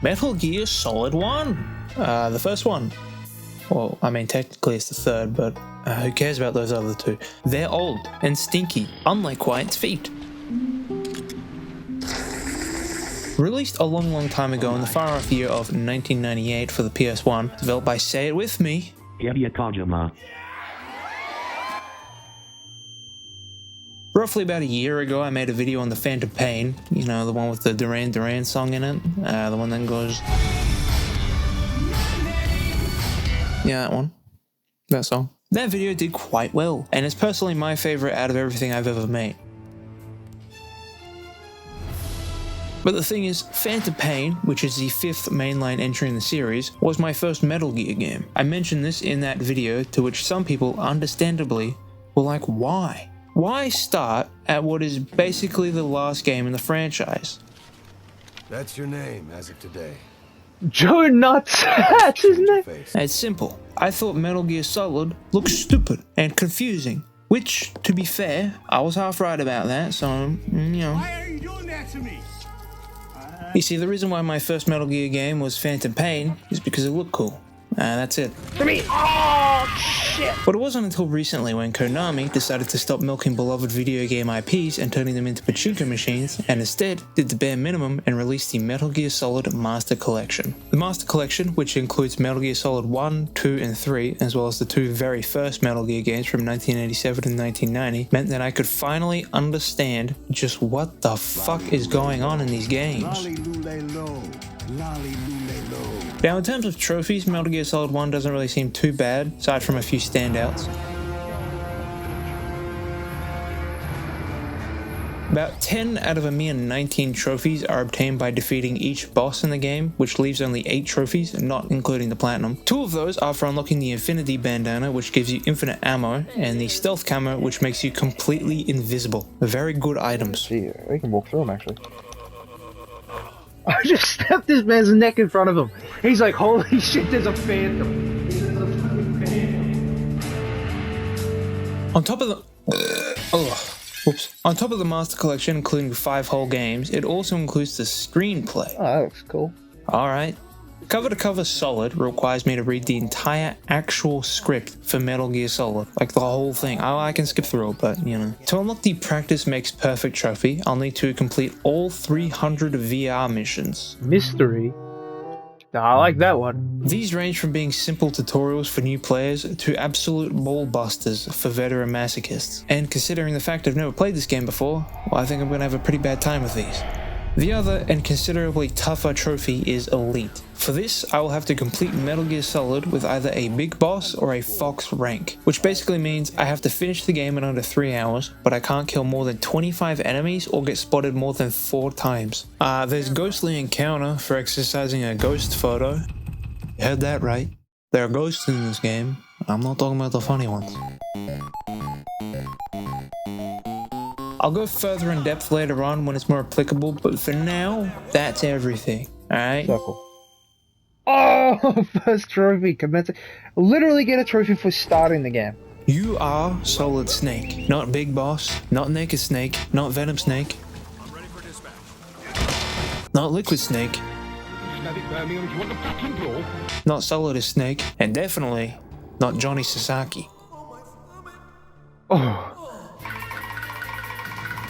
Metal Gear Solid 1. The first one. Well, I mean, technically it's the third, but who cares about those other two? They're old and stinky, unlike Wyatt's feet. Released a long time ago in the far-off year of 1998 for the PS1, developed by, say it with me, Hideo Kojima. Roughly about a year ago, I made a video on the Phantom Pain, you know, the one with the Duran Duran song in it, the one that goes... Yeah, that one. That song. That video did quite well, and it's personally my favorite out of everything I've ever made. But the thing is, Phantom Pain, which is the 5th mainline entry in the series, was my first Metal Gear game. I mentioned this in that video, to which some people, understandably, were like, why? Why start at what is basically the last game in the franchise? That's your name as of today. Joe Nuts, that's his name. It's simple. I thought Metal Gear Solid looked stupid and confusing, which, to be fair, I was half right about that, so, you know. Why are you doing that to me? You see, the reason why my first Metal Gear game was Phantom Pain is because it looked cool. That's it. For me, oh shit! But it wasn't until recently when Konami decided to stop milking beloved video game IPs and turning them into pachinko machines, and instead did the bare minimum and released the Metal Gear Solid Master Collection. The Master Collection, which includes Metal Gear Solid 1, 2, and 3, as well as the two very first Metal Gear games from 1987 and 1990, meant that I could finally understand just what the fuck is going on in these games. Now, in terms of trophies, Metal Gear Solid 1 doesn't really seem too bad, aside from a few standouts. About 10 out of a mere 19 trophies are obtained by defeating each boss in the game, which leaves only 8 trophies, not including the Platinum. 2 of those are for unlocking the Infinity Bandana, which gives you infinite ammo, and the Stealth Camo, which makes you completely invisible. Very good items. Gee, we can walk through them actually. I just snapped this man's neck in front of him. He's like, holy shit, there's a phantom. There's a fucking phantom. On top of the... On top of the Master Collection, including 5 whole games, it also includes the screenplay. Oh, that looks cool. Alright. Cover to cover Solid requires me to read the entire actual script for Metal Gear Solid, like the whole thing. I can skip through it, but you know. To unlock the Practice Makes Perfect trophy, I'll need to complete all 300 VR missions. Mystery. I like that one. These range from being simple tutorials for new players to absolute ball busters for veteran masochists. And considering the fact I've never played this game before, well, I think I'm gonna have a pretty bad time with these. The other and considerably tougher trophy is Elite. For this, I will have to complete Metal Gear Solid with either a Big Boss or a Fox rank, which basically means I have to finish the game in under 3 hours, but I can't kill more than 25 enemies or get spotted more than 4 times. There's Ghostly Encounter for exercising a ghost photo. You heard that right. There are ghosts in this game. I'm not talking about the funny ones. I'll go further in depth later on when it's more applicable, but for now, that's everything. Alright? Circle. Oh, first trophy. Commence. Literally get a trophy for starting the game. You are Solid Snake, not Big Boss, not Naked Snake, not Venom Snake, not Liquid Snake, not Solidus Snake, and definitely not Johnny Sasaki. Oh.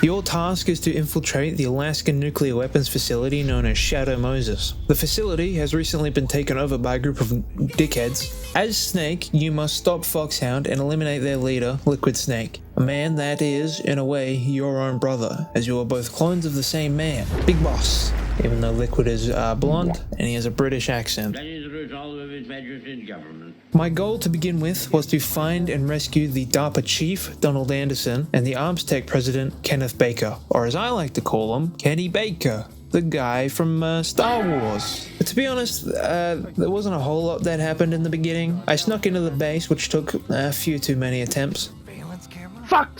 Your task is to infiltrate the Alaskan nuclear weapons facility known as Shadow Moses. The facility has recently been taken over by a group of dickheads. As Snake, you must stop Foxhound and eliminate their leader, Liquid Snake, a man that is, in a way, your own brother, as you are both clones of the same man, Big Boss, even though Liquid is blonde and he has a British accent. That is the result of his measures in government. My goal to begin with was to find and rescue the DARPA chief, Donald Anderson, and the Arms Tech president, Kenneth Baker, or as I like to call him, Kenny Baker, the guy from Star Wars. But to be honest, there wasn't a whole lot that happened in the beginning. I snuck into the base, which took a few too many attempts. Fuck,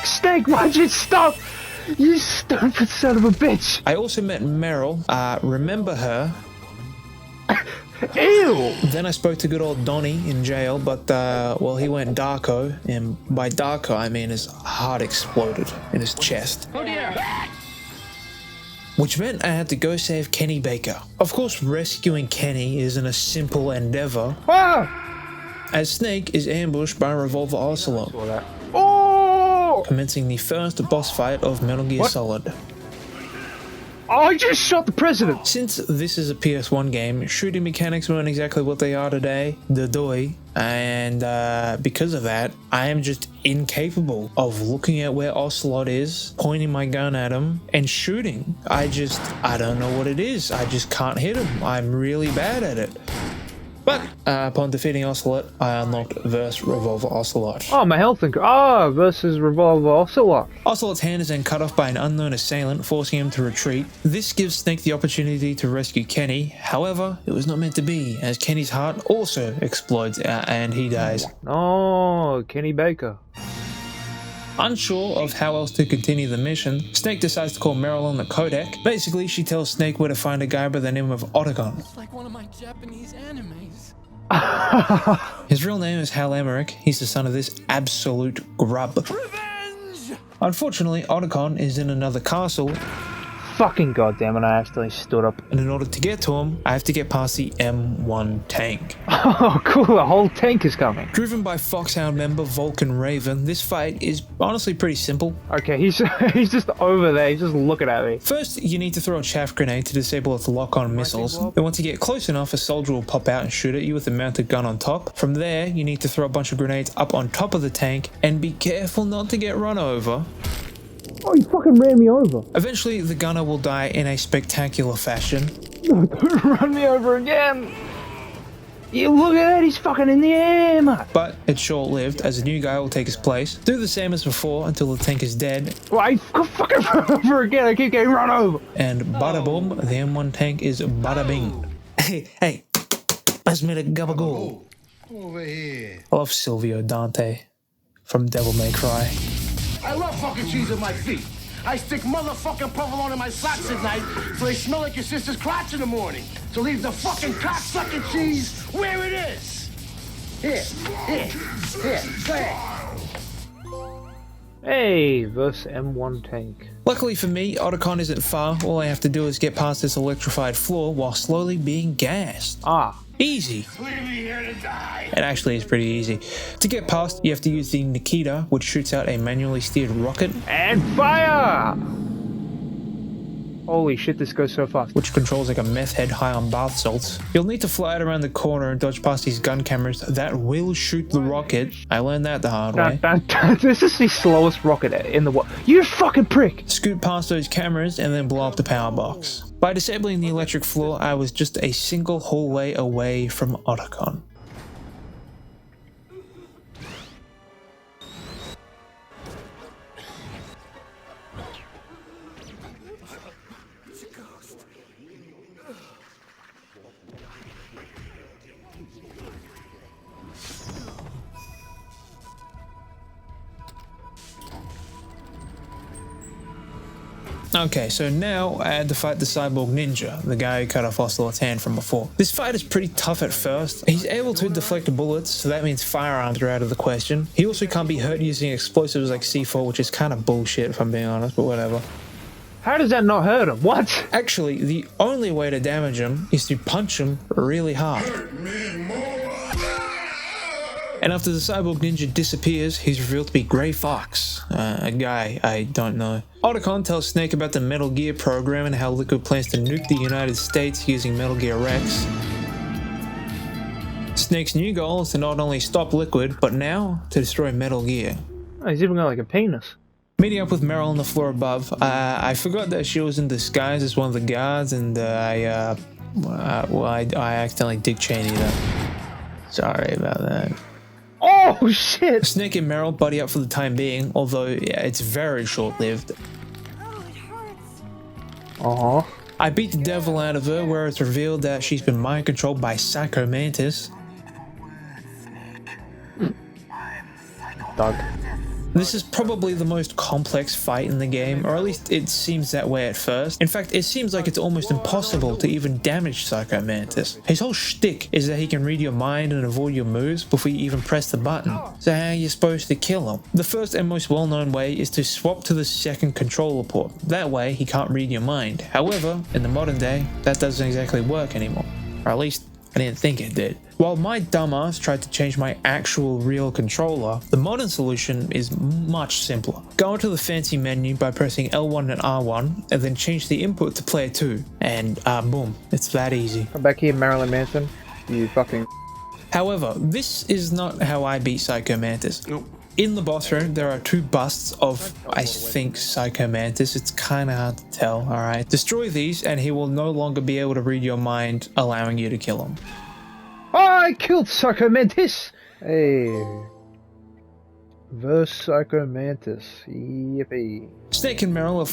Snake, why'd you stop? You stupid son of a bitch. I also met Meryl, remember her? Ew! Then I spoke to good old Donnie in jail, but, well, he went Darko, and by Darko I mean his heart exploded in his chest. Oh dear! which meant I had to go save Kenny Baker. Of course, rescuing Kenny isn't a simple endeavor, as Snake is ambushed by Revolver Ocelot, Saw that. Oh! commencing the first boss fight of Metal Gear Solid. Oh, I just shot the president! Since this is a PS1 game, shooting mechanics weren't exactly what they are today, and because of that, I am just incapable of looking at where Ocelot is, pointing my gun at him, and shooting. I don't know what it is. I just can't hit him. I'm really bad at it. But upon defeating Ocelot, I unlocked Verse Revolver Ocelot. Oh, my health versus Revolver Ocelot. Ocelot's hand is then cut off by an unknown assailant, forcing him to retreat. This gives Snake the opportunity to rescue Kenny. However, it was not meant to be, as Kenny's heart also explodes and he dies. Oh, Kenny Baker. Unsure of how else to continue the mission, Snake decides to call Meryl on the codec. Basically, she tells Snake where to find a guy by the name of Otacon. It's like one of my Japanese animes. His real name is Hal Emmerich. He's the son of this absolute grub. Revenge! Unfortunately, Otacon is in another castle, Fucking goddamn it, I actually stood up. and in order to get to him, I have to get past the M1 tank. Oh, cool, the whole tank is coming. Driven by Foxhound member Vulcan Raven, this fight is honestly pretty simple. Okay, he's just over there, he's just looking at me. First, you need to throw a chaff grenade to disable its lock-on missiles. Then once you get close enough, a soldier will pop out and shoot at you with a mounted gun on top. From there, you need to throw a bunch of grenades up on top of the tank, and be careful not to get run over. Oh, he fucking ran me over. Eventually, the gunner will die in a spectacular fashion. No, don't run me over again. You look at that, he's fucking in the air, mate. But it's short-lived, as a new guy will take his place. Do the same as before until the tank is dead, Well, I fucking run over again, I keep getting run over. and bada boom, the M1 tank is bada bing. Hey, pass me the gabagool. Over here. I love Silvio Dante from Devil May Cry. I love fucking cheese on my feet. I stick motherfucking provolone in my socks at night so they smell like your sister's crotch in the morning. So leave the fucking cock-sucking cheese where it is. Here, go ahead. Hey, versus M1 tank. Luckily for me, Otacon isn't far. All I have to do is get past this electrified floor while slowly being gassed. Ah. Easy. Leave me here to die. It actually is pretty easy. To get past, you have to use the Nikita, which shoots out a manually steered rocket, And fire! Holy shit, this goes so fast. which controls like a meth head high on bath salts. You'll need to fly it around the corner and dodge past these gun cameras that will shoot the rocket. I learned that the hard way. This is the slowest rocket in the world. You fucking prick! Scoot past those cameras and then blow up the power box. By disabling the electric floor, I was just a single hallway away from Otacon. Okay, so now I had to fight the cyborg ninja, the guy who cut off Ocelot's hand from before. This fight is pretty tough at first. He's able to deflect bullets, so that means firearms are out of the question. He also can't be hurt using explosives like C4, which is kind of bullshit if I'm being honest, but whatever. How does that not hurt him? What? Actually, the only way to damage him is to punch him really hard. And after the cyborg ninja disappears, he's revealed to be Grey Fox, a guy I don't know. Otacon tells Snake about the Metal Gear program and how Liquid plans to nuke the United States using Metal Gear Rex. Snake's new goal is to not only stop Liquid, but now to destroy Metal Gear. Oh, he's even got like a penis. Meeting up with Meryl on the floor above, I forgot that she was in disguise as one of the guards, and I accidentally Dick Cheney them. Sorry about that. Oh shit! Snake and Meryl buddy up for the time being, although it's very short-lived. Uh-huh. I beat the devil out of her, where it's revealed that she's been mind-controlled by Psycho Mantis. Doug. This is probably the most complex fight in the game, or at least it seems that way at first. In fact, it seems like it's almost impossible to even damage Psycho Mantis. His whole shtick is that he can read your mind and avoid your moves before you even press the button. So how are you supposed to kill him? The first and most well-known way is to swap to the second controller port. That way, he can't read your mind. However, in the modern day, that doesn't exactly work anymore. Or at least, I didn't think it did. While my dumbass tried to change my actual real controller, the modern solution is much simpler. Go into the fancy menu by pressing L1 and R1, and then change the input to player 2, and boom, it's that easy. Come back here, Marilyn Manson. You fucking... However, this is not how I beat Psycho Mantis. Nope. In the boss room, there are 2 busts of, I think, Psycho Mantis. It's kinda hard to tell, alright? Destroy these, and he will no longer be able to read your mind, allowing you to kill him. I killed Psycho Mantis! Hey. Verse Psycho Mantis. Yippee. Snake and Meryl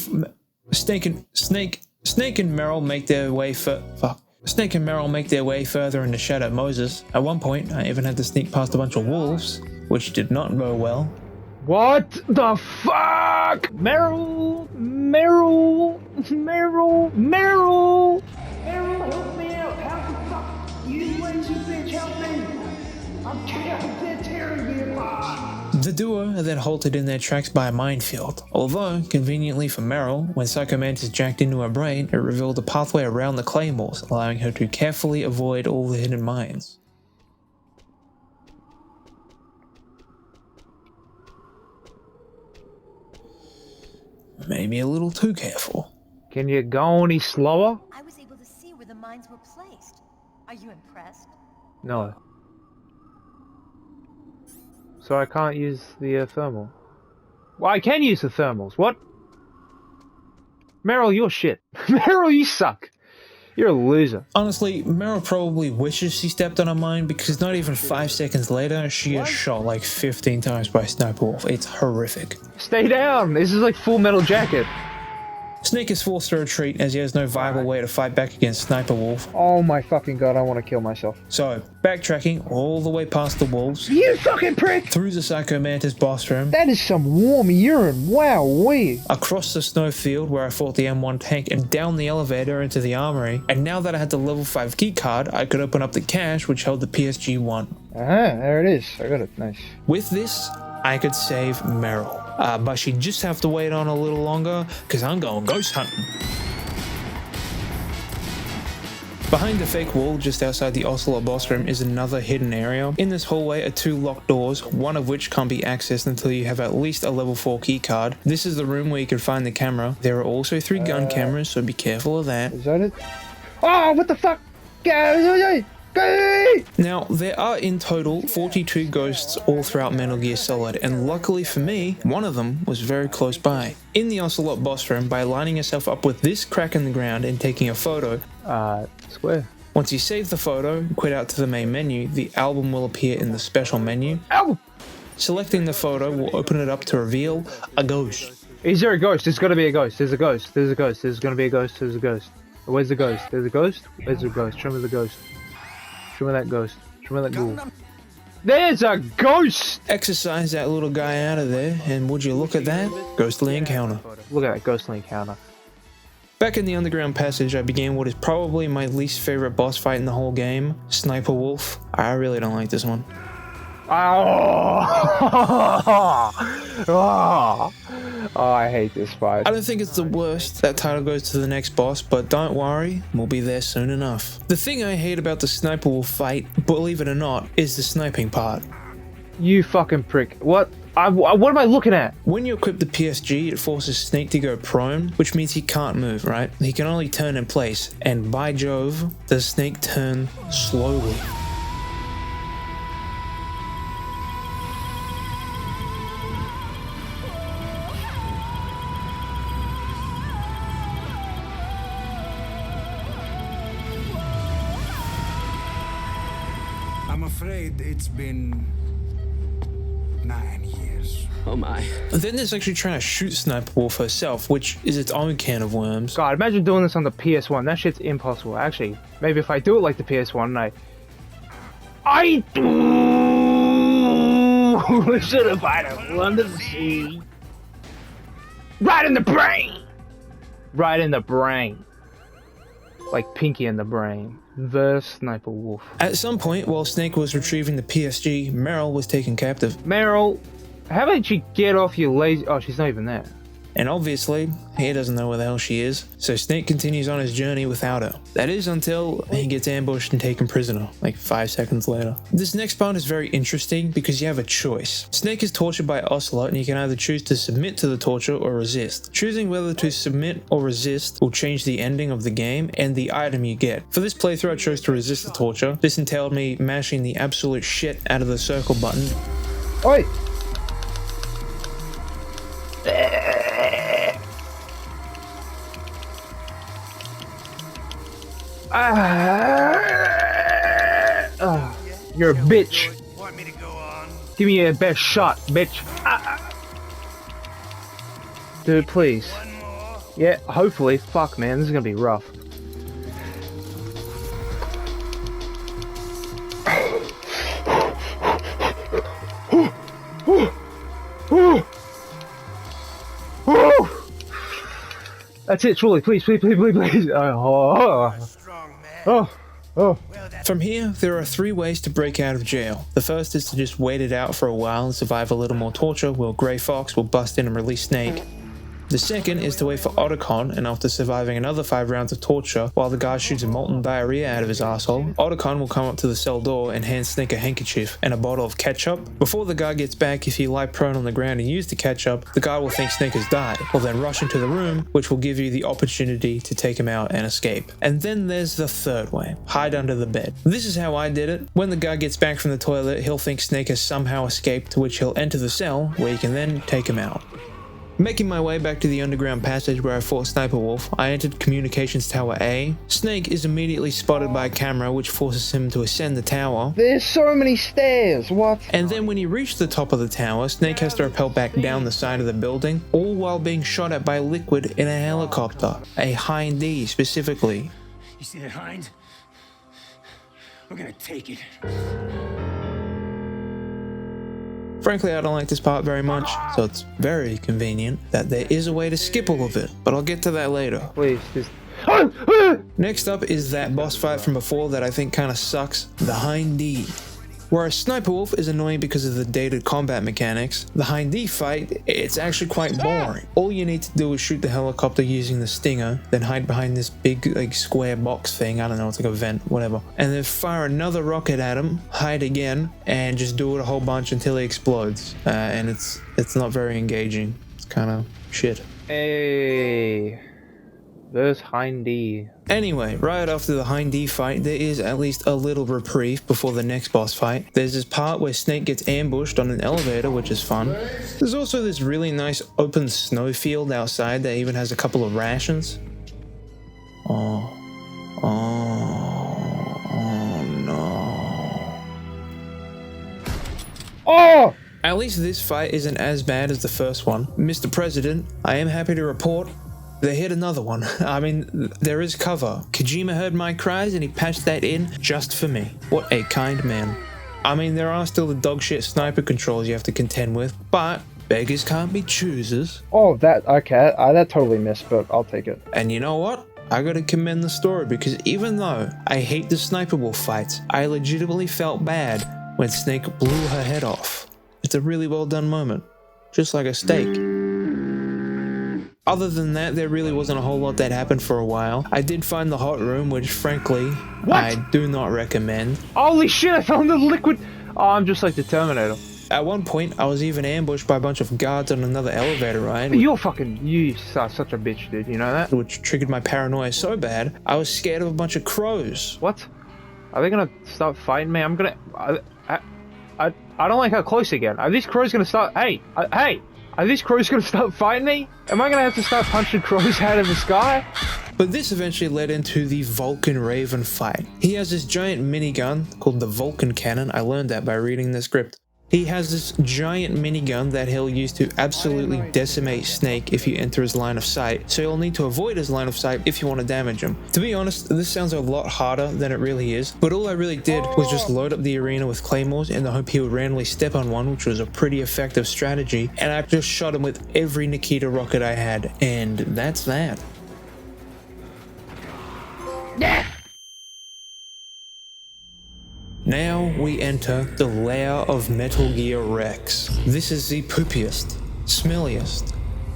make their way Snake and Meryl make their way further into Shadow Moses. At one point, I even had to sneak past a bunch of wolves, which did not go well. What the fuck? Meryl, help me out. How the fuck? You lazy bitch, help me. I'm tearing me apart. The duo are then halted in their tracks by a minefield. Although, conveniently for Meryl, when Psycho Mantis jacked into her brain, it revealed a pathway around the claymores, allowing her to carefully avoid all the hidden mines. Maybe a little too careful. Can you go any slower? I was able to see where the mines were placed. Are you impressed? No. So I can't use the thermal. Well, I can use the thermals. What? Meryl, you're shit. Meryl, you suck. You're a loser. Honestly, Meryl probably wishes she stepped on a mine because not even 5 seconds later, she gets shot like 15 times by Sniper Wolf. It's horrific. Stay down. This is like Full Metal Jacket. Snake is forced to retreat as he has no viable way to fight back against Sniper Wolf. Oh my fucking god, I want to kill myself. So, backtracking all the way past the wolves, You fucking prick! through the Psycho Mantis boss room, That is some warm urine. Wow, wee. across the snowfield where I fought the M1 tank, and down the elevator into the armory. And now that I had the level 5 keycard, I could open up the cache which held the PSG-1. There it is. I got it. Nice. With this, I could save Meryl. But she'd just have to wait on a little longer, because I'm going ghost hunting. Behind the fake wall just outside the Ocelot boss room is another hidden area. In this hallway are 2 locked doors, one of which can't be accessed until you have at least a level 4 keycard. This is the room where you can find the camera. There are also 3 gun cameras, so be careful of that. Is that it? Oh, what the fuck? Now, there are in total 42 ghosts all throughout Metal Gear Solid, and luckily for me, one of them was very close by. In the Ocelot boss room, by lining yourself up with this crack in the ground and taking a photo, Square. once you save the photo and quit out to the main menu, the album will appear in the special menu. Album! Selecting the photo will open it up to reveal a ghost. Is there a ghost? There's gotta be a ghost. There's a ghost. There's a ghost. There's gonna be a ghost. There's a ghost. Where's the ghost? There's a ghost? Where's the ghost? Show me the ghost. Show me that ghost. Show me that ghoul. There's a ghost! Exercise that little guy out of there, and would you look at that? Ghostly encounter. Look at that ghostly encounter. Back in the underground passage, I began what is probably my least favorite boss fight in the whole game, Sniper Wolf. I really don't like this one. Oh, I hate this fight. I don't think it's the worst. That title goes to the next boss, but don't worry, we'll be there soon enough. The thing I hate about the Sniper Wolf fight, believe it or not, is the sniping part. You fucking prick. What? What am I looking at? When you equip the PSG, it forces Snake to go prone, which means he can't move, right? He can only turn in place, and by Jove, does Snake turn slowly. I'm afraid it's been 9 years. Oh my. And then there's actually trying to shoot Sniper Wolf herself, which is its own can of worms. God, imagine doing this on the PS1. That shit's impossible. Actually, maybe if I do it like the PS1, Should have fight him under the sea. Right in the brain. Right in the brain. Like Pinky in the Brain. The Sniper Wolf. At some point, while Snake was retrieving the PSG, Meryl was taken captive. Meryl, how about you get off your lazy... Oh, she's not even there. And obviously, he doesn't know where the hell she is, so Snake continues on his journey without her. That is until he gets ambushed and taken prisoner, like 5 seconds later. This next part is very interesting because you have a choice. Snake is tortured by Ocelot and you can either choose to submit to the torture or resist. Choosing whether to submit or resist will change the ending of the game and the item you get. For this playthrough I chose to resist the torture. This entailed me mashing the absolute shit out of the circle button. Oi! You're a bitch. Want me to go on? Give me your best shot, bitch. Dude, please. One more? Yeah, hopefully. Fuck, man, this is gonna be rough. That's it, truly. Please, please, please, please, please. Strong man. From here, there are 3 ways to break out of jail. The first is to just wait it out for a while and survive a little more torture while Grey Fox will bust in and release Snake. The second is to wait for Otacon, and after surviving another 5 rounds of torture, while the guy shoots a molten diarrhea out of his asshole, Otacon will come up to the cell door and hand Snake a handkerchief and a bottle of ketchup. Before the guy gets back, if you lie prone on the ground and use the ketchup, the guy will think Snake has died. Will then rush into the room, which will give you the opportunity to take him out and escape. And then there's the third way, hide under the bed. This is how I did it. When the guy gets back from the toilet, he'll think Snake has somehow escaped, to which he'll enter the cell, where you can then take him out. Making my way back to the underground passage where I fought Sniper Wolf, I entered Communications Tower A. Snake is immediately spotted by a camera which forces him to ascend the tower. There's so many stairs, what? And then when you reach the top of the tower, Snake has to rappel back down the side of the building, all while being shot at by Liquid in a helicopter. A Hind D specifically. You see that hind? We're gonna take it. Frankly, I don't like this part very much, so it's very convenient that there is a way to skip all of it, but I'll get to that later. Please, just... Next up is that boss fight from before that I think kinda sucks, the Hind D. Whereas Sniper Wolf is annoying because of the dated combat mechanics, the Hind D fight, it's actually quite boring. All you need to do is shoot the helicopter using the stinger, then hide behind this big like square box thing, I don't know, it's like a vent, whatever. And then fire another rocket at him, hide again, and just do it a whole bunch until he explodes. And it's not very engaging, it's kinda shit. Hey... There's Hind D. Anyway, right after the Hind D fight, there is at least a little reprieve before the next boss fight. There's this part where Snake gets ambushed on an elevator, which is fun. There's also this really nice open snowfield outside that even has a couple of rations. Oh no. Oh! At least this fight isn't as bad as the first one. Mr. President, I am happy to report they hit another one. I mean, there is cover. Kojima heard my cries and he patched that in just for me. What a kind man. I mean, there are still the dogshit sniper controls you have to contend with, but beggars can't be choosers. Oh, that, okay, that totally missed, but I'll take it. And you know what? I gotta commend the story because even though I hate the Sniper Wolf fights, I legitimately felt bad when Snake blew her head off. It's a really well done moment. Just like a steak. Other than that, there really wasn't a whole lot that happened for a while. I did find the hot room, which frankly, I do not recommend. Holy shit, I found the liquid! Oh, I'm just like the Terminator. At one point, I was even ambushed by a bunch of guards on another elevator ride. You are such a bitch, dude, you know that? Which triggered my paranoia so bad, I was scared of a bunch of crows. What? Are they gonna start fighting me? I'm gonna... I don't like how close they get. Are these crows gonna start... Hey! Are these crows gonna start fighting me? Am I gonna have to start punching crows out of the sky? But this eventually led into the Vulcan Raven fight. He has this giant minigun called the Vulcan Cannon. I learned that by reading the script. He has this giant minigun that he'll use to absolutely decimate Snake if you enter his line of sight, so you'll need to avoid his line of sight if you want to damage him. To be honest, this sounds a lot harder than it really is, but all I really did was just load up the arena with claymores in the hope he would randomly step on one, which was a pretty effective strategy, and I just shot him with every Nikita rocket I had, and that's that. Now we enter the lair of Metal Gear Rex. This is the poopiest, smelliest,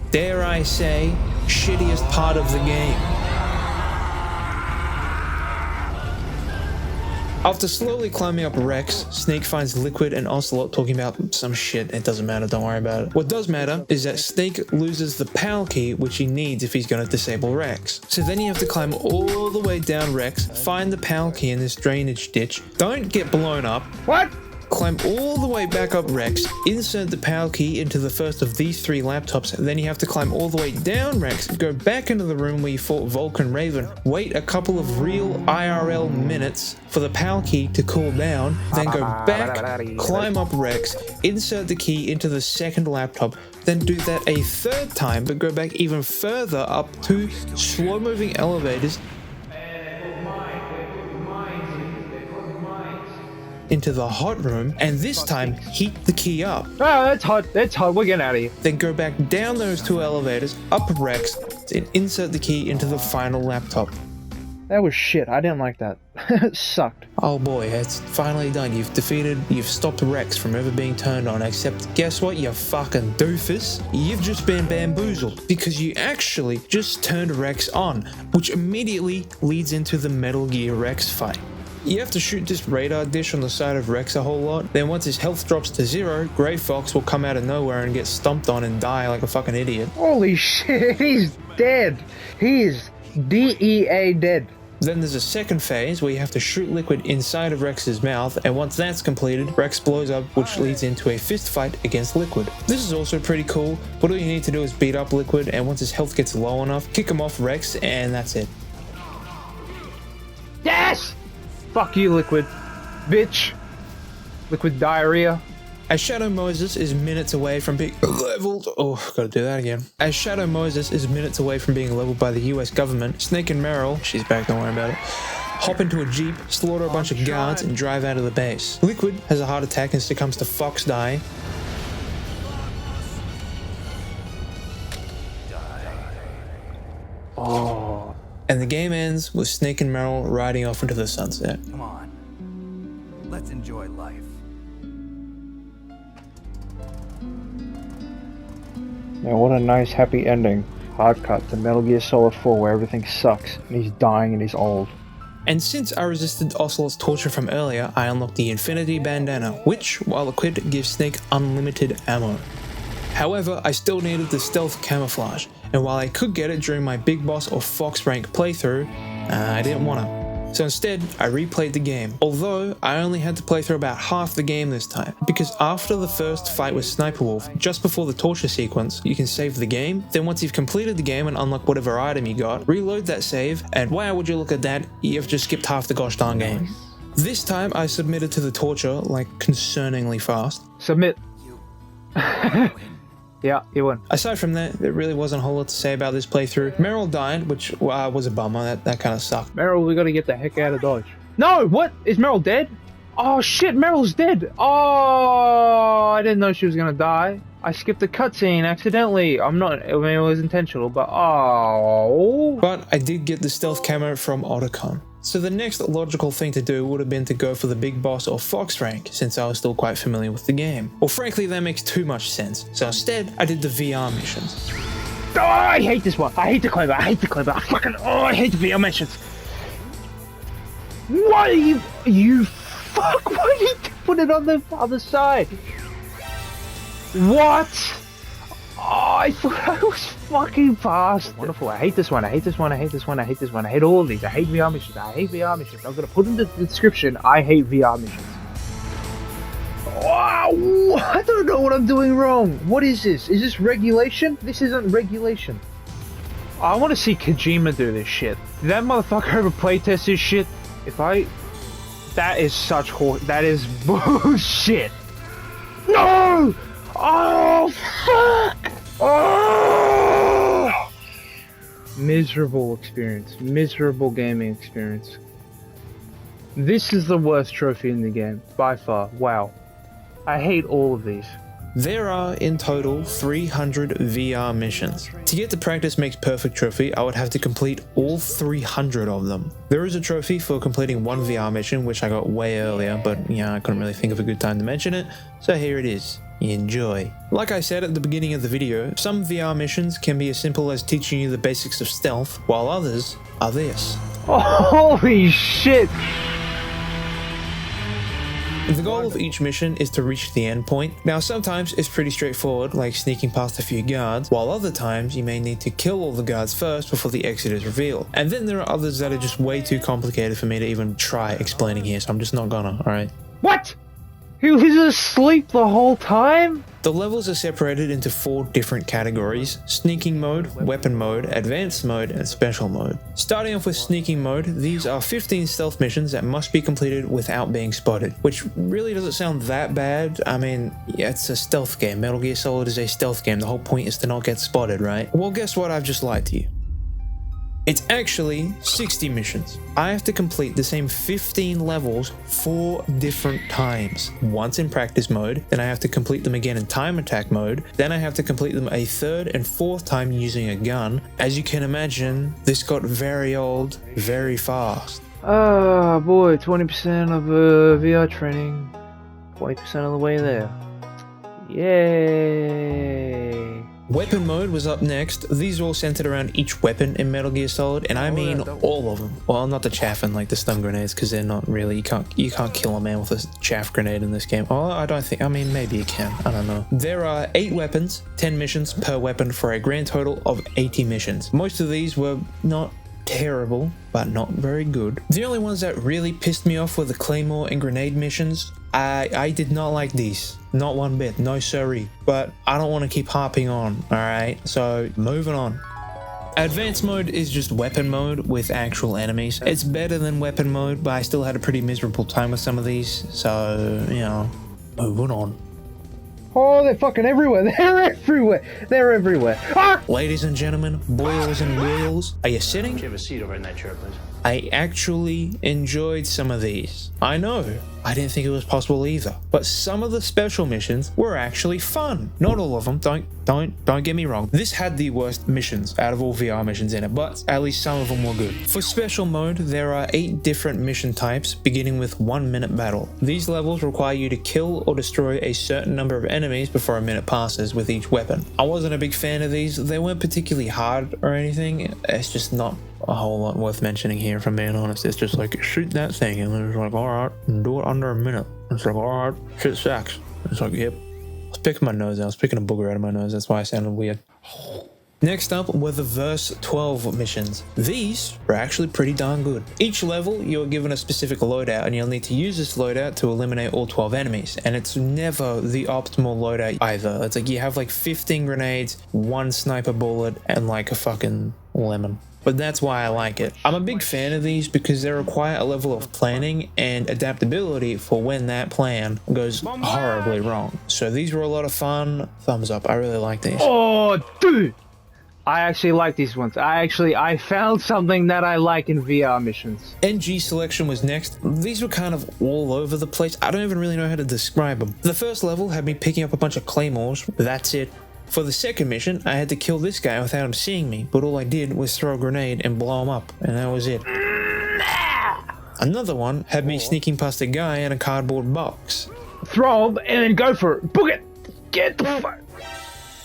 dare I say, shittiest part of the game. After slowly climbing up Rex, Snake finds Liquid and Ocelot talking about some shit. It doesn't matter, don't worry about it. What does matter is that Snake loses the PAL key, which he needs if he's going to disable Rex. So then you have to climb all the way down Rex, find the PAL key in this drainage ditch, don't get blown up. What? Climb all the way back up Rex, insert the PAL key into the first of these 3 laptops, then you have to climb all the way down Rex, go back into the room where you fought Vulcan Raven, wait a couple of real IRL minutes for the PAL key to cool down, then go back, climb up Rex, insert the key into the second laptop, then do that a third time but go back even further up 2 slow-moving elevators into the hot room, and this time heat the key up. Oh, that's hot, we're getting out of here. Then go back down those 2 elevators, up Rex, and insert the key into the final laptop. That was shit, I didn't like that. It sucked. Oh boy, it's finally done. You've stopped Rex from ever being turned on, except guess what, you fucking doofus? You've just been bamboozled, because you actually just turned Rex on, which immediately leads into the Metal Gear Rex fight. You have to shoot this radar dish on the side of Rex a whole lot, then once his health drops to 0, Grey Fox will come out of nowhere and get stomped on and die like a fucking idiot. Holy shit, he's dead. He is DEA dead. Then there's a second phase where you have to shoot Liquid inside of Rex's mouth, and once that's completed, Rex blows up, which leads into a fist fight against Liquid. This is also pretty cool, but all you need to do is beat up Liquid, and once his health gets low enough, kick him off Rex, and that's it. Yes! Fuck you, Liquid. Bitch. Liquid diarrhea. As Shadow Moses is minutes away from being leveled... Oh, gotta do that again. As Shadow Moses is minutes away from being leveled by the US government, Snake and Meryl, she's back, don't worry about it, hop into a jeep, slaughter a bunch of guards, and drive out of the base. Liquid has a heart attack and succumbs to Fox Die. Oh. And the game ends with Snake and Meryl riding off into the sunset. Come on. Let's enjoy life. Yeah, what a nice happy ending. Hard cut to Metal Gear Solid 4 where everything sucks and he's dying and he's old. And since I resisted Ocelot's torture from earlier, I unlocked the Infinity Bandana, which, while equipped, gives Snake unlimited ammo. However, I still needed the stealth camouflage, and while I could get it during my Big Boss or Fox rank playthrough, I didn't want to. So instead, I replayed the game, although I only had to play through about half the game this time, because after the first fight with Sniper Wolf, just before the torture sequence, you can save the game, then once you've completed the game and unlock whatever item you got, reload that save, and wow, would you look at that, you've just skipped half the gosh darn game. This time I submitted to the torture, like, concerningly fast. Submit. Yeah, you won. Aside from that, there really wasn't a whole lot to say about this playthrough. Meryl died, which was a bummer. That kind of sucked. Meryl, we gotta get the heck out of Dodge. No, what? Is Meryl dead? Oh shit, Meryl's dead. Oh, I didn't know she was gonna die. I skipped the cutscene accidentally. I mean, it was intentional, but oh. But I did get the stealth camo from Otacon. So the next logical thing to do would have been to go for the Big Boss or Fox rank, since I was still quite familiar with the game. Well, frankly, that makes too much sense. So instead, I did the VR missions. Oh, I hate this one. I hate the clever. I hate the clever. I hate the VR missions. Why are you fuck? Why did you put it on the other side? What? Oh, I thought I was fucking fast. Wonderful. I hate this one. I hate this one. I hate this one. I hate this one. I hate all of these. I hate VR missions. I hate VR missions. I'm gonna put in the description. I hate VR missions. Wow! I don't know what I'm doing wrong. What is this? Is this regulation? This isn't regulation. I want to see Kojima do this shit. Did that motherfucker ever playtest this shit? That is such that is bullshit. No! Oh, fuck! Oh! Miserable experience. Miserable gaming experience. This is the worst trophy in the game, by far. Wow. I hate all of these. There are in total 300 VR missions. To get the practice makes perfect trophy, I would have to complete all 300 of them. There is a trophy for completing one VR mission, which I got way earlier, but yeah, I couldn't really think of a good time to mention it, so here it is. Enjoy. Like I said at the beginning of the video, some VR missions can be as simple as teaching you the basics of stealth, while others are this. Holy shit! The goal of each mission is to reach the end point. Now sometimes it's pretty straightforward, like sneaking past a few guards, while other times you may need to kill all the guards first before the exit is revealed. And then there are others that are just way too complicated for me to even try explaining here, so I'm just not gonna, alright? What? He was asleep the whole time? The levels are separated into 4 different categories: sneaking mode, weapon mode, advanced mode, and special mode. Starting off with sneaking mode, these are 15 stealth missions that must be completed without being spotted, which really doesn't sound that bad. I mean, yeah, it's a stealth game. Metal Gear Solid is a stealth game. The whole point is to not get spotted, right? Well, guess what? I've just lied to you. It's actually 60 missions. I have to complete the same 15 levels 4 different times. Once in practice mode, then I have to complete them again in time attack mode, then I have to complete them a 3rd and 4th time using a gun. As you can imagine, this got very old very fast. Oh boy, 20% of VR training, 20% of the way there. Yay! Weapon mode was up next. These are all centered around each weapon in Metal Gear Solid, and I mean all of them. Well, not the chaff and like the stun grenades, because they're not really, you can't kill a man with a chaff grenade in this game. Oh, I don't think, I mean maybe you can, I don't know. There are 8 weapons, 10 missions per weapon for a grand total of 80 missions. Most of these were not terrible, but not very good. The only ones that really pissed me off were the Claymore and grenade missions. I did not like these. Not one bit. No siree. But I don't want to keep harping on, alright? So, moving on. Advanced mode is just weapon mode with actual enemies. It's better than weapon mode, but I still had a pretty miserable time with some of these. So, you know, moving on. Oh, they're fucking everywhere. They're everywhere. They're everywhere. Ah! Ladies and gentlemen, boys and wheels, are you sitting? Have a seat over in that chair, please. I actually enjoyed some of these. I know, I didn't think it was possible either, but some of the special missions were actually fun. Not all of them, don't get me wrong. This had the worst missions out of all VR missions in it, but at least some of them were good. For special mode, there are 8 different mission types, beginning with 1-minute battle. These levels require you to kill or destroy a certain number of enemies before a minute passes with each weapon. I wasn't a big fan of these. They weren't particularly hard or anything. It's just not a whole lot worth mentioning here, if I'm being honest. It's just like, shoot that thing, and then it's like, alright, do it under a minute. It's like, alright, shit sacks. It's like, yep. I was picking my nose out. I was picking a booger out of my nose. That's why I sounded weird. Next up were the Verse 12 missions. These were actually pretty darn good. Each level, you're given a specific loadout, and you'll need to use this loadout to eliminate all 12 enemies. And it's never the optimal loadout either. It's like you have like 15 grenades, 1 sniper bullet, and like a fucking lemon. But that's why I like it. I'm a big fan of these because they require a level of planning and adaptability for when that plan goes horribly wrong. So these were a lot of fun. Thumbs up. I really like these. Oh, dude! I actually like these ones. I found something that I like in VR missions. NG selection was next. These were kind of all over the place. I don't even really know how to describe them. The first level had me picking up a bunch of claymores. That's it. For the second mission, I had to kill this guy without him seeing me, but all I did was throw a grenade and blow him up, and that was it. Another one had me sneaking past a guy in a cardboard box. Throw him and then go for it. Book it! Get the fuck!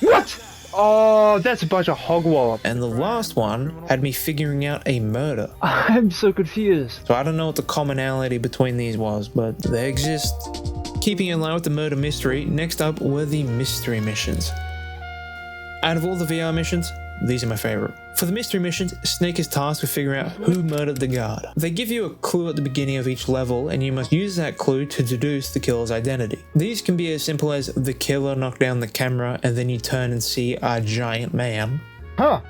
What? Oh, that's a bunch of hogwallop. And the last one had me figuring out a murder. I'm so confused. So I don't know what the commonality between these was, but they exist. Keeping in line with the murder mystery, next up were the mystery missions. Out of all the VR missions, these are my favorite. For the mystery missions, Snake is tasked with figuring out who murdered the guard. They give you a clue at the beginning of each level, and you must use that clue to deduce the killer's identity. These can be as simple as the killer knocked down the camera and then you turn and see a giant man. Huh.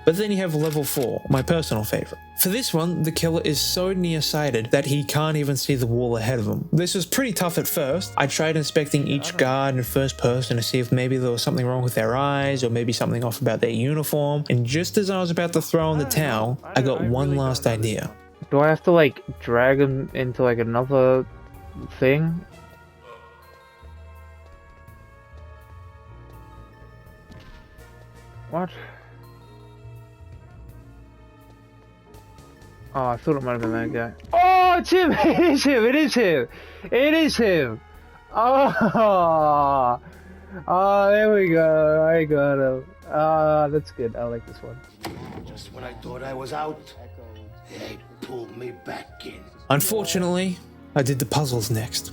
But then you have level 4, my personal favorite. For this one, the killer is so nearsighted that he can't even see the wall ahead of him. This was pretty tough at first. I tried inspecting each guard in first person to see if maybe there was something wrong with their eyes or maybe something off about their uniform, and just as I was about to throw in the towel, I got one last idea. Do I have to like drag him into like another thing? What? Oh, I thought it might have been that guy. Oh, it's him! It is him! It is him! It is him! Oh! Oh, there we go. I got him. Ah, that's good. I like this one. Just when I thought I was out, they pulled me back in. Unfortunately, I did the puzzles next.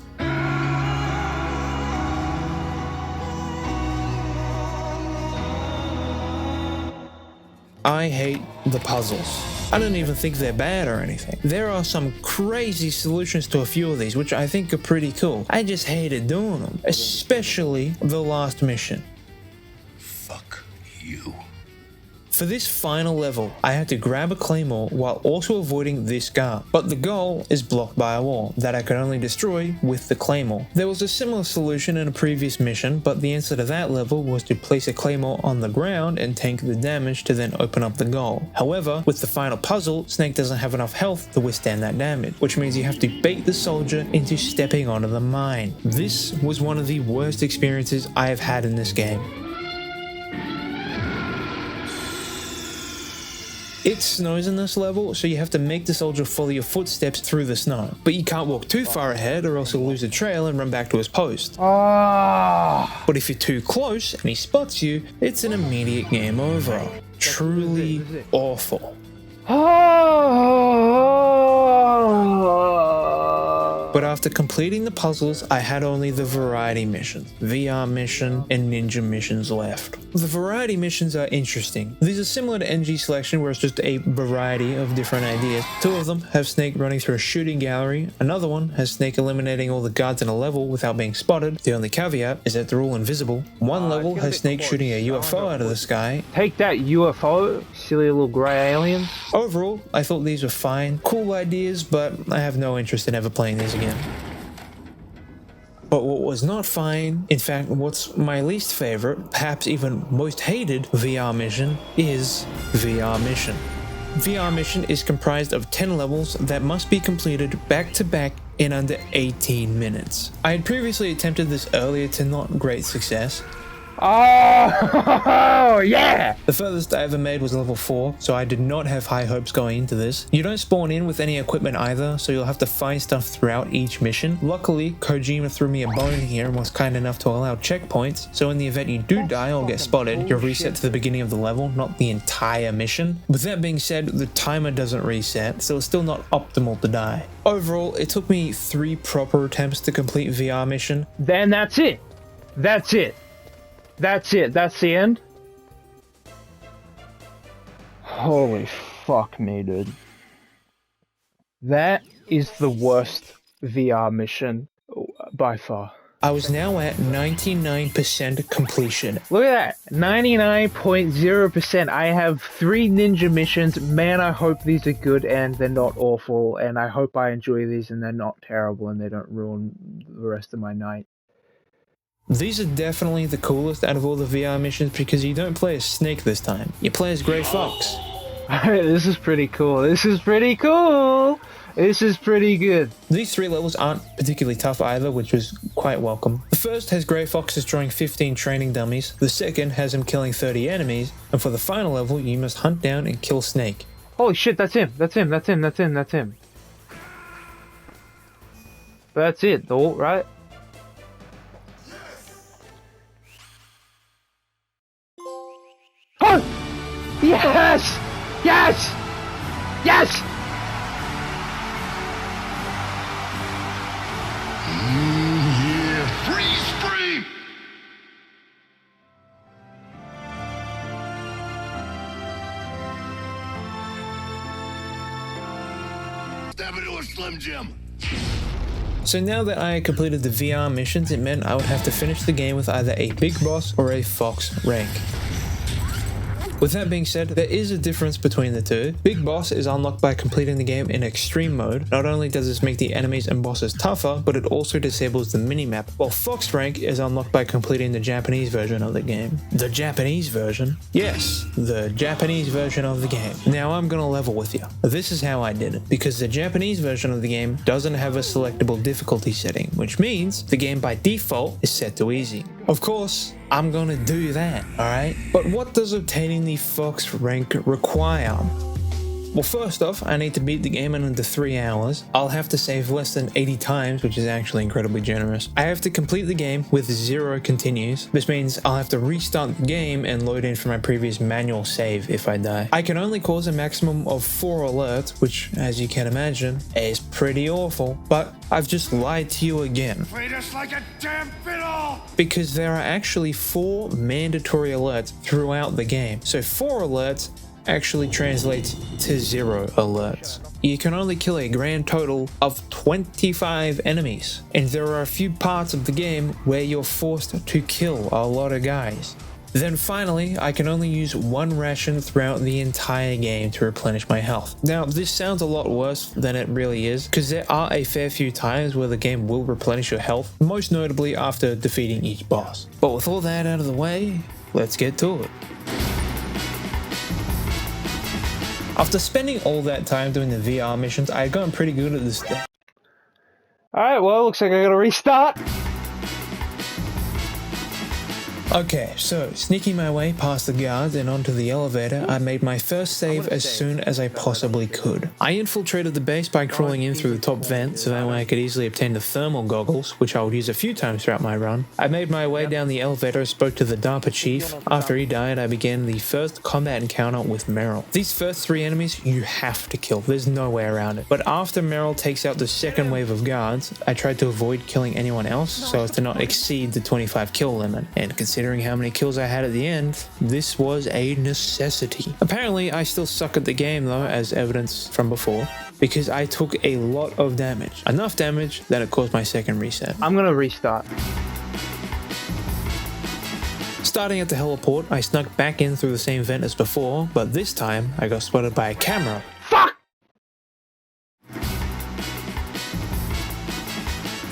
I hate the puzzles. I don't even think they're bad or anything. There are some crazy solutions to a few of these, which I think are pretty cool. I just hated doing them, especially the last mission. Fuck you. For this final level, I had to grab a claymore while also avoiding this guard, but the goal is blocked by a wall that I could only destroy with the claymore. There was a similar solution in a previous mission, but the answer to that level was to place a claymore on the ground and tank the damage to then open up the goal. However, with the final puzzle, Snake doesn't have enough health to withstand that damage, which means you have to bait the soldier into stepping onto the mine. This was one of the worst experiences I have had in this game. It snows in this level, so you have to make the soldier follow your footsteps through the snow. But you can't walk too far ahead or else he'll lose the trail and run back to his post. Ah! But if you're too close and he spots you, it's an immediate game over. Truly awful. But after completing the puzzles, I had only the variety missions, VR mission, and ninja missions left. The variety missions are interesting. These are similar to NG Selection, where it's just a variety of different ideas. Two of them have Snake running through a shooting gallery, another one has Snake eliminating all the guards in a level without being spotted. The only caveat is that they're all invisible. One level has Snake shooting a UFO out of the sky. Take that UFO, silly little grey aliens. Overall, I thought these were fine, cool ideas, but I have no interest in ever playing these again. But what was not fine, in fact what's my least favorite, perhaps even most hated VR mission, is VR Mission. VR Mission is comprised of 10 levels that must be completed back to back in under 18 minutes. I had previously attempted this earlier to not great success. Oh, yeah! The furthest I ever made was level 4, so I did not have high hopes going into this. You don't spawn in with any equipment either, so you'll have to find stuff throughout each mission. Luckily, Kojima threw me a bone here and was kind enough to allow checkpoints, so in the event you do die or get spotted, you're reset to the beginning of the level, not the entire mission. With that being said, the timer doesn't reset, so it's still not optimal to die. Overall, it took me 3 proper attempts to complete VR Mission. Then that's it. That's it. That's it. That's the end. Holy fuck me, dude. That is the worst VR mission by far. I was now at 99% completion. Look at that. 99.0%. I have 3 ninja missions. Man, I hope these are good and they're not awful. And I hope I enjoy these and they're not terrible and they don't ruin the rest of my night. These are definitely the coolest out of all the VR missions because you don't play as Snake this time. You play as Grey Fox. This is pretty cool. This is pretty cool. This is pretty good. These 3 levels aren't particularly tough either, which was quite welcome. The first has Grey Fox destroying 15 training dummies. The second has him killing 30 enemies. And for the final level, you must hunt down and kill Snake. Holy shit, that's him. That's him. That's him. That's him. That's him. But that's it, though, right? Oh! Yes! Yes! Yes! Yeah, freeze free! Step into a Slim Jim. So now that I had completed the VR missions, it meant I would have to finish the game with either a Big Boss or a Fox rank. With that being said, there is a difference between the two. Big Boss is unlocked by completing the game in extreme mode. Not only does this make the enemies and bosses tougher, but it also disables the minimap, while Fox Rank is unlocked by completing the Japanese version of the game. The Japanese version? Yes, the Japanese version of the game. Now I'm gonna level with you. This is how I did it, because the Japanese version of the game doesn't have a selectable difficulty setting, which means the game by default is set to easy. Of course, I'm gonna do that, alright? But what does obtaining the Fox rank require? Well, first off, I need to beat the game in under 3 hours. I'll have to save less than 80 times, which is actually incredibly generous. I have to complete the game with 0 continues. This means I'll have to restart the game and load in from my previous manual save if I die. I can only cause a maximum of 4 alerts, which, as you can imagine, is pretty awful. But I've just lied to you again. Treat us like a damn fiddle! Because there are actually 4 mandatory alerts throughout the game. So 4 alerts actually translates to 0 alerts. You can only kill a grand total of 25 enemies, and there are a few parts of the game where you're forced to kill a lot of guys. Then finally, I can only use 1 ration throughout the entire game to replenish my health. Now, this sounds a lot worse than it really is, because there are a fair few times where the game will replenish your health, most notably after defeating each boss. But with all that out of the way, let's get to it. After spending all that time doing the VR missions, I had gotten pretty good at this thing. Alright, well, looks like I gotta restart. Okay, so sneaking my way past the guards and onto the elevator, I made my first save as soon as I possibly could. I infiltrated the base by crawling in through the top vent so that way I could easily obtain the thermal goggles, which I would use a few times throughout my run. I made my way down the elevator, spoke to the DARPA chief. After he died, I began the first combat encounter with Meryl. These first 3 enemies you have to kill, there's no way around it. But after Meryl takes out the second wave of guards, I tried to avoid killing anyone else so as to not exceed the 25 kill limit, and considering how many kills I had at the end, this was a necessity. Apparently, I still suck at the game though, as evidence from before, because I took a lot of damage. Enough damage that it caused my second reset. I'm gonna restart. Starting at the heliport, I snuck back in through the same vent as before, but this time I got spotted by a camera. Fuck!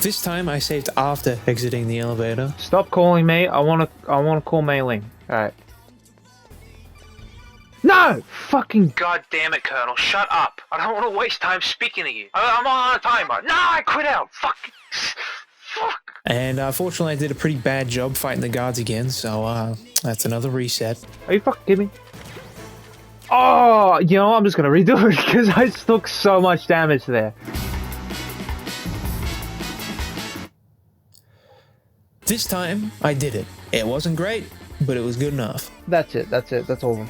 This time I saved after exiting the elevator. Stop calling me. I wanna call Mei Ling. Alright. No! Fucking goddamn it, Colonel. Shut up. I don't want to waste time speaking to you. I'm on a timer. No, I quit out. Fuck. And fortunately I did a pretty bad job fighting the guards again, so that's another reset. Are you fucking kidding me? Oh, you know, I'm just gonna redo it because I took so much damage there. This time, I did it. It wasn't great, but it was good enough. That's it. That's all.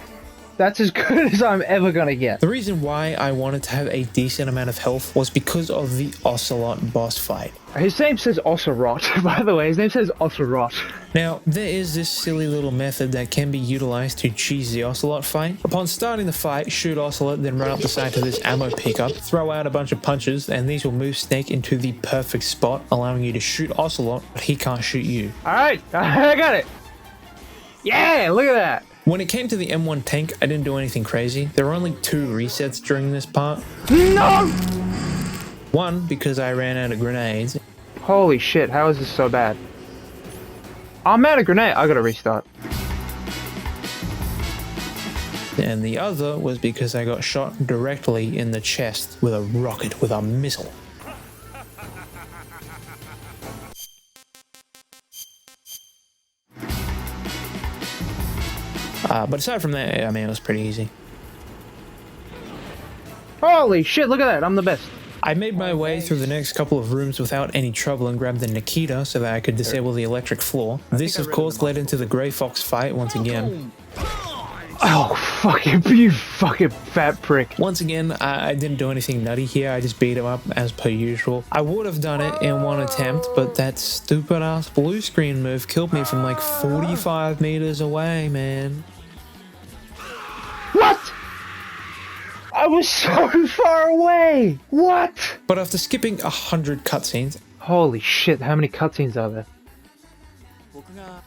That's as good as I'm ever gonna get. The reason why I wanted to have a decent amount of health was because of the Ocelot boss fight. His name says Ocelot, by the way. His name says Ocelot. Now, there is this silly little method that can be utilized to cheese the Ocelot fight. Upon starting the fight, shoot Ocelot, then run up the side to this ammo pickup, throw out a bunch of punches, and these will move Snake into the perfect spot, allowing you to shoot Ocelot, but he can't shoot you. Alright, I got it. Yeah, look at that. When it came to the M1 tank, I didn't do anything crazy. There were only 2 resets during this part. No! One, because I ran out of grenades. Holy shit, how is this so bad? I'm out of grenade. I gotta restart. And the other was because I got shot directly in the chest with a rocket, with a missile. But aside from that, I mean, it was pretty easy. Holy shit, look at that. I'm the best. I made my way through the next couple of rooms without any trouble and grabbed the Nikita so that I could disable the electric floor. This, of course, led into the Grey Fox fight once again. Oh, fucking, you fucking fat prick. Once again, I didn't do anything nutty here. I just beat him up as per usual. I would have done it in one attempt, but that stupid ass blue screen move killed me from like 45 meters away, man. What? I was so far away. What? But after skipping 100 cutscenes, holy shit, how many cutscenes are there?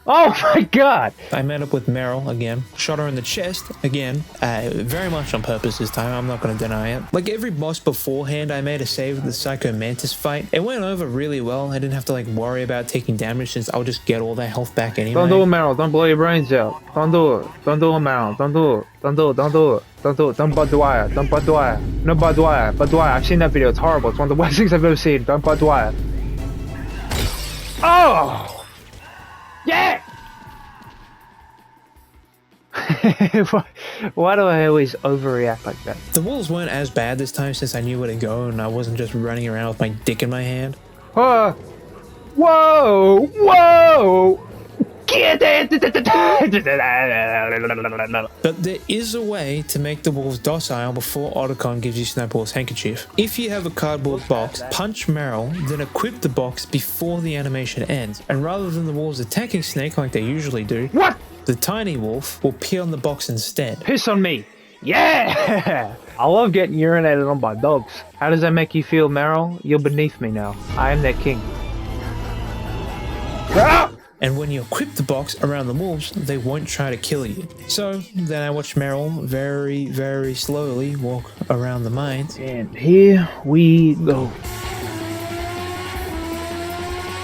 Oh my god! I met up with Meryl again, shot her in the chest again, very much on purpose this time, I'm not going to deny it. Like every boss beforehand, I made a save with the Psycho Mantis fight. It went over really well. I didn't have to like worry about taking damage since I'll just get all that health back anyway. Don't do it, Meryl. Don't blow your brains out. Don't do it. Don't do it, Meryl. Don't do it. Don't do it. Don't do it. Don't do it. Don't bud wire. Don't bud wire. No bud wire. Bud wire. I've seen that video. It's horrible. It's one of the worst things I've ever seen. Don't bud wire. Oh! Yeah! Why do I always overreact like that? The walls weren't as bad this time since I knew where to go and I wasn't just running around with my dick in my hand. Whoa! Whoa! Get it! But there is a way to make the wolves docile before Otacon gives you Snowball's handkerchief. If you have a cardboard box, punch Meryl, then equip the box before the animation ends. And rather than the wolves attacking Snake like they usually do, What? the tiny wolf will pee on the box instead. Piss on me! Yeah! I love getting urinated on by dogs. How does that make you feel, Meryl? You're beneath me now. I am their king. Ah! And when you equip the box around the wolves, they won't try to kill you. So then I watched Meryl very, very slowly walk around the mines. And here we go.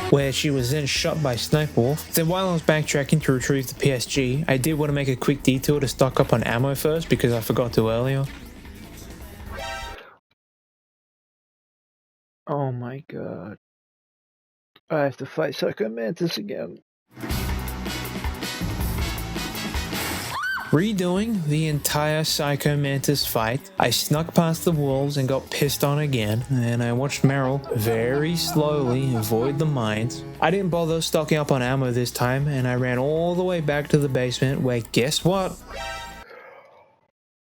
Where she was then shot by Sniper Wolf. Then while I was backtracking to retrieve the PSG, I did want to make a quick detour to stock up on ammo first because I forgot to earlier. Oh my god. I have to fight Psycho Mantis again. Redoing the entire Psycho Mantis fight, I snuck past the wolves and got pissed on again, and I watched Meryl very slowly avoid the mines. I didn't bother stocking up on ammo this time, and I ran all the way back to the basement where, guess what?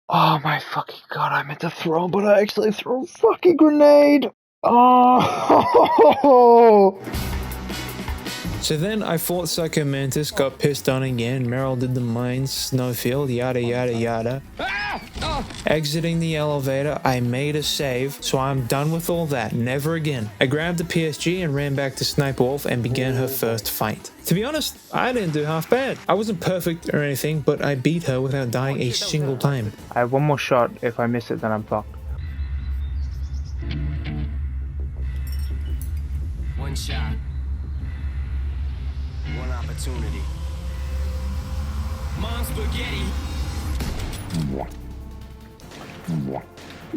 Oh my fucking god, I meant to throw him, but I actually threw a fucking grenade! Oh! So then I fought Psycho Mantis, got pissed on again, Meryl did the mines, snowfield, yada yada yada. Exiting the elevator, I made a save, so I'm done with all that, never again. I grabbed the PSG and ran back to Sniper Wolf and began her first fight. To be honest, I didn't do half bad. I wasn't perfect or anything, but I beat her without dying a single time. I have one more shot. If I miss it, then I'm fucked. One shot. One opportunity. Mom spaghetti.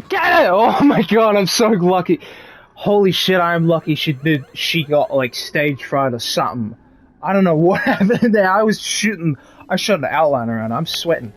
Get it! Oh my god, I'm so lucky. Holy shit, I am lucky she got like stage fright or something. I don't know what happened there. I shot an outline around. I'm sweating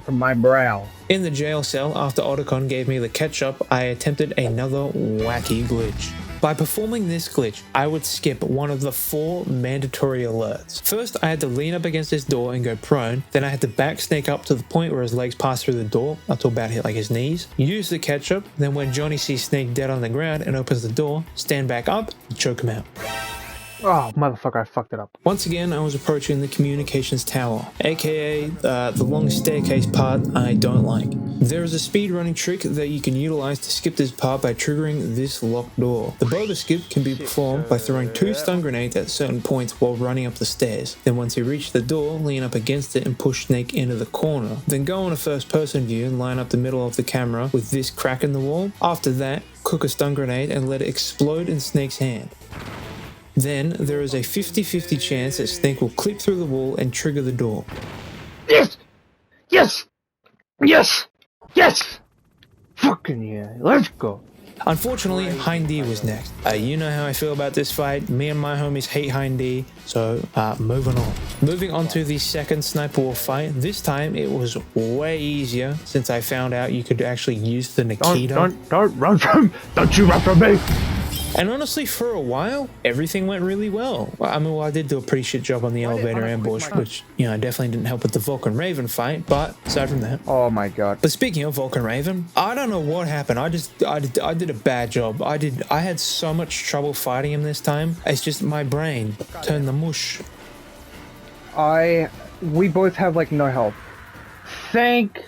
from my brow. In the jail cell, after Otacon gave me the ketchup, I attempted another wacky glitch. By performing this glitch, I would skip one of the 4 mandatory alerts. First, I had to lean up against this door and go prone, then I had to back Snake up to the point where his legs pass through the door, up to about hit like his knees, use the ketchup, then when Johnny sees Snake dead on the ground and opens the door, stand back up and choke him out. Oh, motherfucker, I fucked it up. Once again, I was approaching the communications tower, aka the long staircase part I don't like. There is a speedrunning trick that you can utilize to skip this part by triggering this locked door. The boba skip can be performed by throwing 2 stun grenades at certain points while running up the stairs. Then once you reach the door, lean up against it and push Snake into the corner. Then go on a first person view and line up the middle of the camera with this crack in the wall. After that, cook a stun grenade and let it explode in Snake's hand. Then, there is a 50-50 chance that Snake will clip through the wall and trigger the door. Yes! Yes! Yes! Yes! Fucking yeah, let's go. Unfortunately, Hind-D was next. You know how I feel about this fight. Me and my homies hate Hind-D, so moving on. Moving on to the second Sniper Wolf fight. This time it was way easier since I found out you could actually use the Nikita. Don't run don't you run from me! And honestly, for a while, everything went really well. I did do a pretty shit job on the elevator ambush, which, definitely didn't help with the Vulcan Raven fight, but aside from that. Oh my god. But speaking of Vulcan Raven, I don't know what happened. I did a bad job. I had so much trouble fighting him this time. It's just my brain turned the mush. We both have like no help. Thank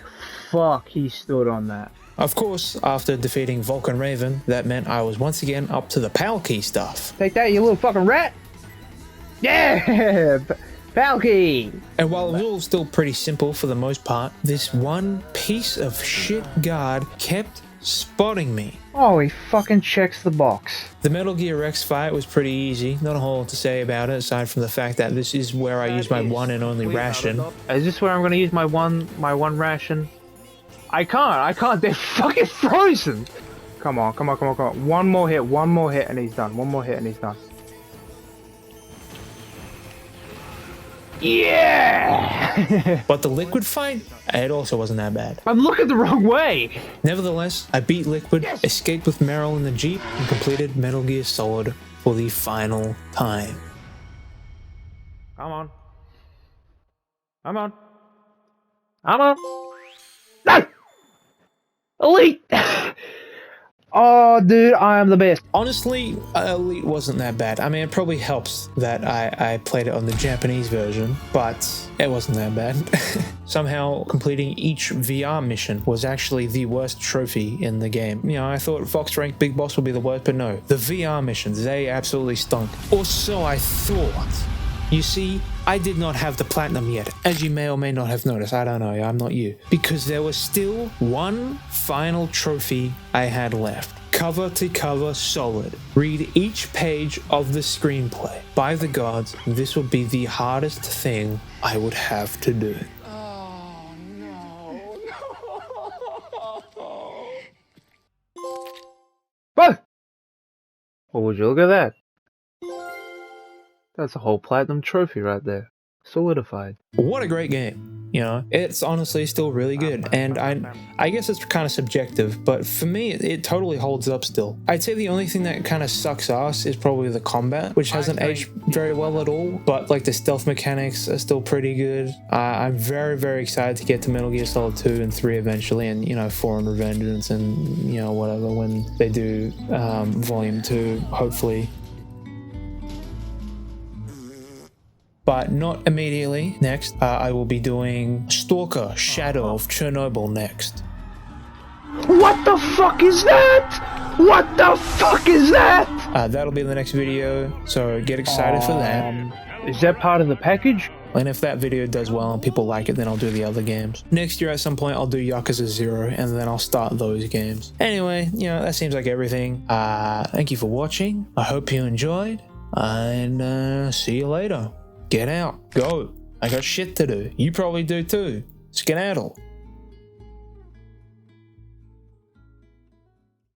fuck he stood on that. Of course, after defeating Vulcan Raven, that meant I was once again up to the PAL key stuff. Take that, you little fucking rat! Yeah! Palky! And while it was all still pretty simple for the most part, this one piece of shit guard kept spotting me. Oh, he fucking checks the box. The Metal Gear Rex fight was pretty easy, not a whole lot to say about it aside from the fact that this is where I use my one and only ration. Is this where I'm gonna use my one ration? I can't, they're fucking frozen! Come on. One more hit and he's done. One more hit and he's done. Yeah! But the Liquid fight, it also wasn't that bad. I'm looking the wrong way! Nevertheless, I beat Liquid, escaped with Meryl in the Jeep, and completed Metal Gear Solid for the final time. Come on. No! Elite! Oh, dude, I am the best. Honestly, Elite wasn't that bad. I mean, it probably helps that I played it on the Japanese version, but it wasn't that bad. Somehow, completing each VR mission was actually the worst trophy in the game. You know, I thought Fox Rank Big Boss would be the worst, but no. The VR missions, they absolutely stunk. Or so I thought. You see, I did not have the platinum yet, as you may or may not have noticed. I don't know, I'm not you. Because there was still one final trophy I had left. Cover to cover solid. Read each page of the screenplay. By the gods, this would be the hardest thing I would have to do. Oh, no. Oh! Well, would you look at that? That's a whole platinum trophy right there. Solidified. What a great game. You know, it's honestly still really good. And I guess it's kind of subjective, but for me, it totally holds up still. I'd say the only thing that kind of sucks ass is probably the combat, which hasn't aged very well at all. But like the stealth mechanics are still pretty good. I'm very, very excited to get to Metal Gear Solid 2 and 3 eventually, and, you know, 4 and Revengeance and, you know, whatever, when they do Volume 2, hopefully. But not immediately. Next, I will be doing Stalker Shadow of Chernobyl next. What the fuck is that? What the fuck is that? That'll be in the next video, so get excited for that. Is that part of the package? And if that video does well and people like it, then I'll do the other games. Next year at some point, I'll do Yakuza 0, and then I'll start those games. Anyway, you know, that seems like everything. Thank you for watching. I hope you enjoyed, and see you later. Get out. Go. I got shit to do. You probably do too. Skedaddle.